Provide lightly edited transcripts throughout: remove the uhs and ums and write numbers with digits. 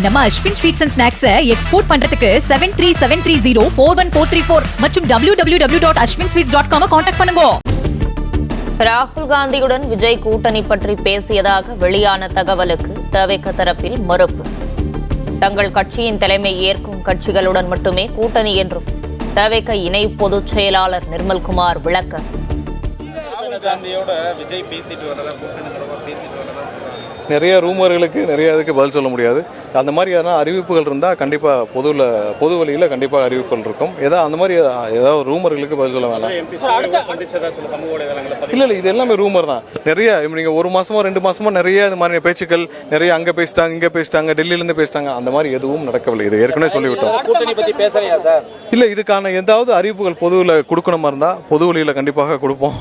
நம்ம Ashwin sweets and snacks export பண்றதுக்கு 7373041434 மற்றும் www.ashwinsweets.com கான்டாக்ட் பண்ணுங்க. ராகுல் காந்தியுடன் விஜய் கூட்டணி பற்றி பேசியதாக வெளியான தகவலுக்கு தவிக தரப்பில் மறுப்பு. தங்கள் கட்சியின் தலைமை ஏற்கும் கட்சிகளுடன் மட்டுமே கூட்டணி என்றும் தவிக இணை பொதுச் செயலாளர் நிர்மல்குமார் விளக்கம். நிறைய ரூமர்களுக்கு நிறைய இதுக்கு பதில் சொல்ல முடியாது. அந்த மாதிரியான அறிவிப்புகள் இருந்தால் கண்டிப்பாக பொது வழியில் கண்டிப்பாக அறிவிப்புகள் இருக்கும். அந்த மாதிரி ஏதாவது ரூமர்களுக்கு பதில் சொல்ல வேணாம். இல்லை இது எல்லாமே ரூமர் தான். நிறைய நீங்கள் ஒரு மாதமோ 2 மாதமோ நிறைய இது மாதிரி பேச்சுக்கள் நிறைய அங்கே பேசிட்டாங்க இங்கே பேசிட்டாங்க டெல்லியிலேருந்து பேசிட்டாங்க. அந்த மாதிரி எதுவும் நடக்கவில்லை. இது ஏற்கனவே சொல்லிவிட்டோம். இல்லை இதுக்கான ஏதாவது அறிவிப்புகள் பொதுவில் கொடுக்கணுமா இருந்தால் பொது வழியில் கண்டிப்பாக கொடுப்போம்.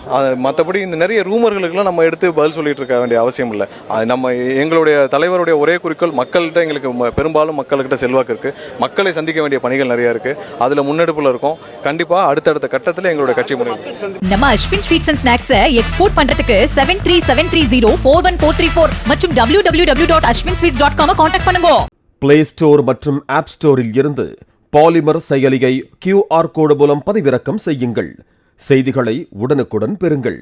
மற்றபடி இந்த நிறைய ரூமர்களுக்கெல்லாம் நம்ம எடுத்து பதில் சொல்லிட்டு இருக்க வேண்டிய அவசியம் இல்லை. நம்ம எங்களுடைய தலைவருடைய ஒரே குறிக்கோள் மக்கள்கிட்ட எங்களுக்கு பெரும்பாலும் மக்கள்கிட்ட செல்வாக்கு இருக்கு. மக்களை சந்திக்க வேண்டிய பணிகள் நிறைய இருக்கு. அதுல முன்னெடுப்புல இருக்கும். கண்டிப்பா அடுத்தடுத்த கட்டத்தில் எங்களுடைய கட்சி முடியும். நம்ம Ashwin sweets and snacks export பண்றதுக்கு 7373041434 மற்றும் www.ashwinsweets.com கான்டாக்ட் பண்ணுங்க. பிளே ஸ்டோர் மற்றும் ஆப் ஸ்டோரில் இருந்து பாலிமர் செயலியை QR கோடு மூலம் பதிவிறக்கம் செய்யுங்கள். செய்திகளை உடனுக்குடன் பெறுங்கள்.